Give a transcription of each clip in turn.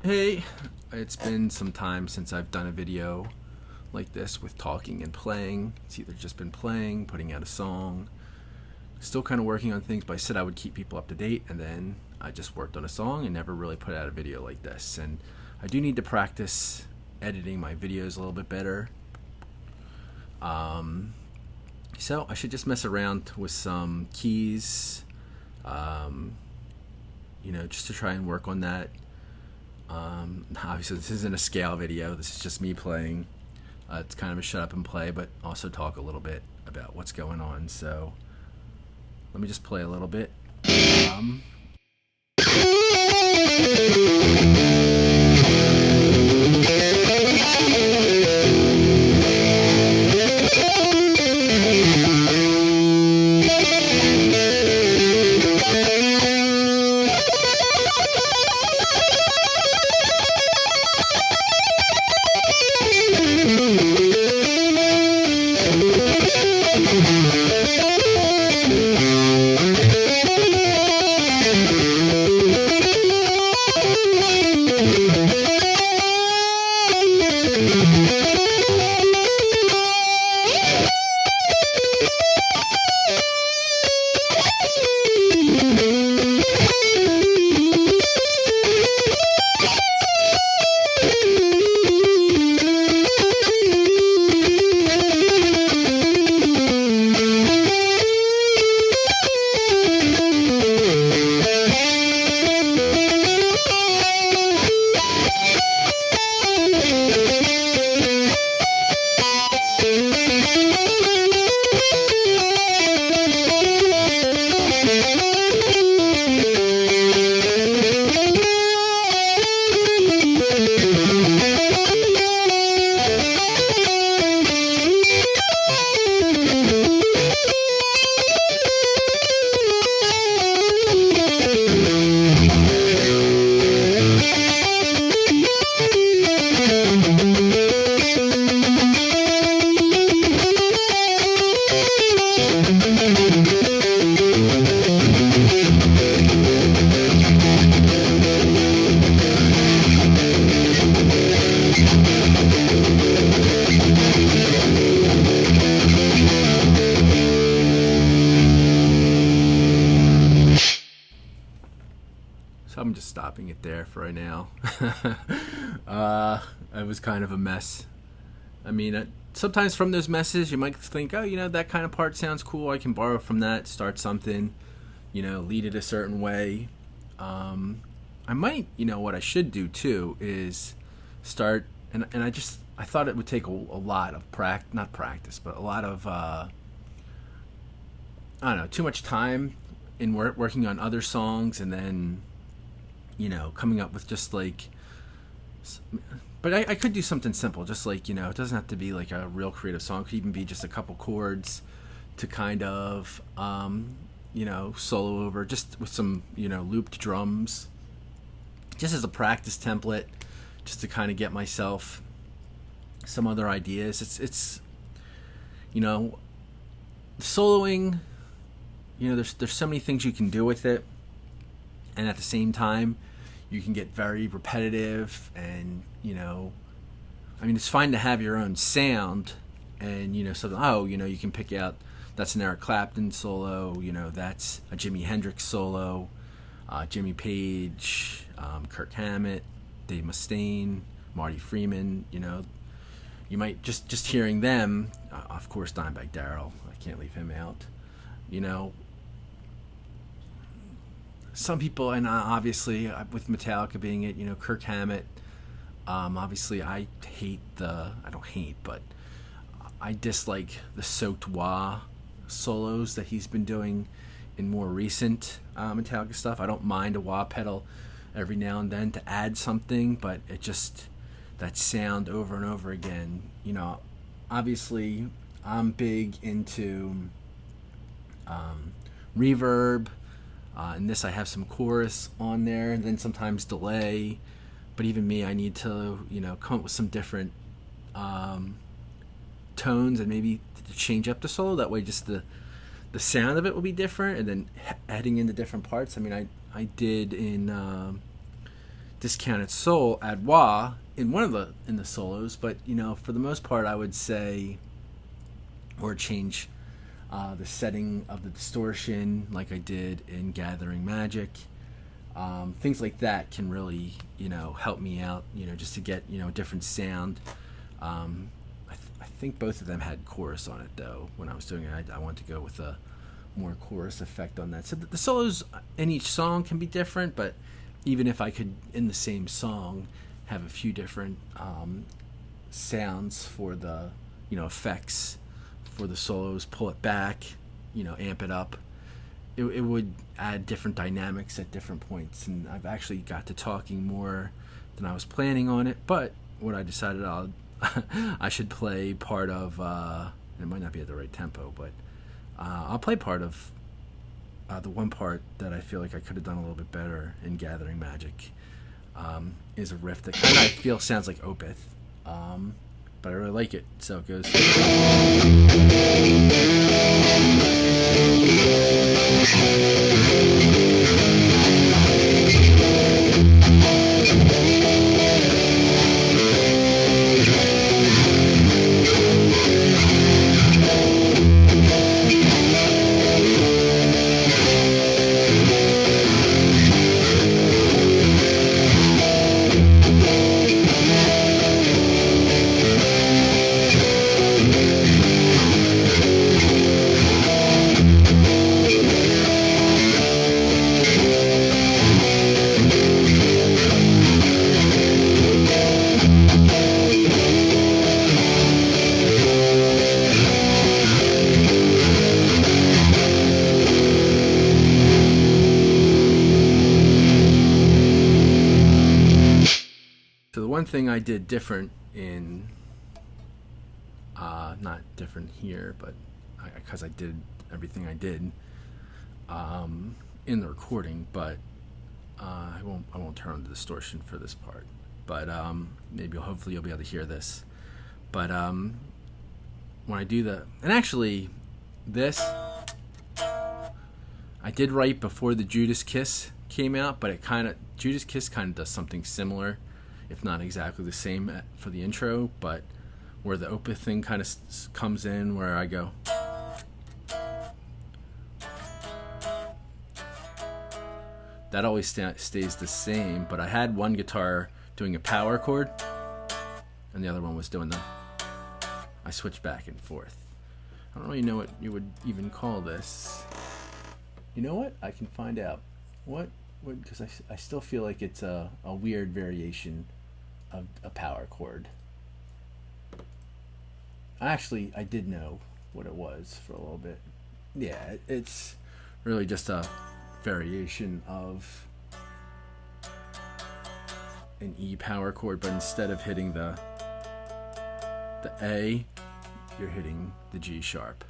Hey, it's been some time since I've done a video like this with talking and playing. It's either just been playing, putting out a song, still kind of working on things, but I said I would keep people up to date, and then I just worked on a song and never really put out a video like this. And I do need to practice editing my videos a little bit better. So I should just mess around with some keys, just to try and work on that. Obviously, this isn't a scale video. This is just me playing. It's kind of a shut up and play, but also talk a little bit about what's going on. So let me just play a little bit. Um, So I'm just stopping it there for right now. It was kind of a mess. I mean, sometimes from those messes, you might think, oh, that kind of part sounds cool. I can borrow from that, start something, lead it a certain way. I might, what I should do too is start, and I thought it would take a lot of not practice, but a lot of, I don't know, too much time in working on other songs, and then coming up with just like, but I could do something simple, just like, it doesn't have to be like a real creative song. It could even be just a couple chords to kind of, solo over, just with some, looped drums, just as a practice template, just to kind of get myself some other ideas. It's soloing, there's so many things you can do with it, and at the same time you can get very repetitive, and it's fine to have your own sound, and so you can pick out, that's an Eric Clapton solo, that's a Jimi Hendrix solo, Jimmy Page, Kirk Hammett, Dave Mustaine, Marty Freeman. You might just hearing them, of course Dimebag Darrell, I can't leave him out. Some people, and obviously with Metallica being it, Kirk Hammett, obviously I don't hate, but I dislike the soaked wah solos that he's been doing in more recent Metallica stuff. I don't mind a wah pedal every now and then to add something, but it just, that sound over and over again. Obviously I'm big into reverb. In this I have some chorus on there, and then sometimes delay. But even me, I need to, come up with some different tones, and maybe to change up the solo. That way just the sound of it will be different, and then heading into different parts. I mean, I did in discounted soul ad wah in one of the solos, but for the most part, I would say, or change the setting of the distortion, like I did in Gathering Magic. Things like that can really help me out, just to get a different sound. I think both of them had chorus on it, though. When I was doing it, I wanted to go with a more chorus effect on that. So the solos in each song can be different, but even if I could, in the same song, have a few different sounds for the effects for the solos, pull it back, amp it up, it would add different dynamics at different points. And I've actually got to talking more than I was planning on it, but what I decided I should play part of, it might not be at the right tempo, but I'll play part of the one part that I feel like I could have done a little bit better in Gathering Magic. Is a riff that kind of I feel sounds like Opeth, but I really like it, so it goes. One thing I did different in, not different here, but because I did everything I did in the recording, but I won't turn on the distortion for this part. But maybe hopefully you'll be able to hear this. But when I do and actually this I did write before the Judas Kiss came out, but Judas Kiss kind of does something similar, if not exactly the same for the intro, but where the Opeth thing kind of comes in, where I go. That always stays the same, but I had one guitar doing a power chord, and the other one was doing I switched back and forth. I don't really know what you would even call this. You know what? I can find out. What because I still feel like it's a weird variation of a power chord. Actually, I did know what it was for a little bit. Yeah, it's really just a variation of an E power chord, but instead of hitting the A, you're hitting the G sharp.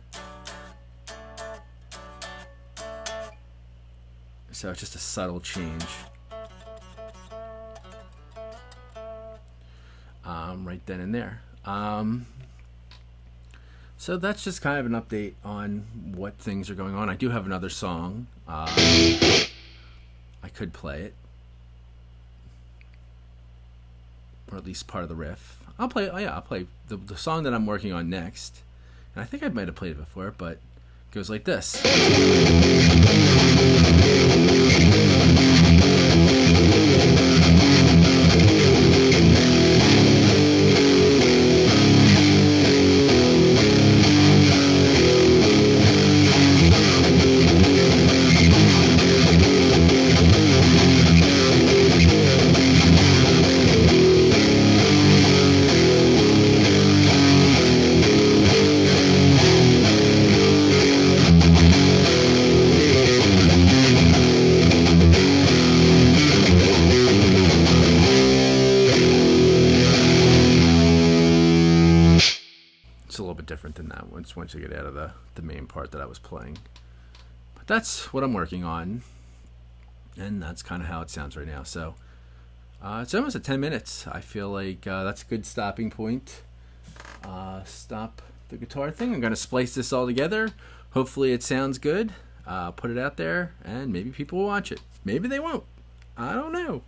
So it's just a subtle change. Right then and there. So that's just kind of an update on what things are going on. I do have another song. I could play it, or at least part of the riff. I'll play the song that I'm working on next. And I think I might have played it before, but it goes like this. Different than that once you get out of the main part that I was playing. But that's what I'm working on, and that's kind of how it sounds right now. So it's almost at 10 minutes. I feel like that's a good stopping point. Stop the guitar thing. I'm going to splice this all together. Hopefully it sounds good. Put it out there, and maybe people will watch it. Maybe they won't. I don't know.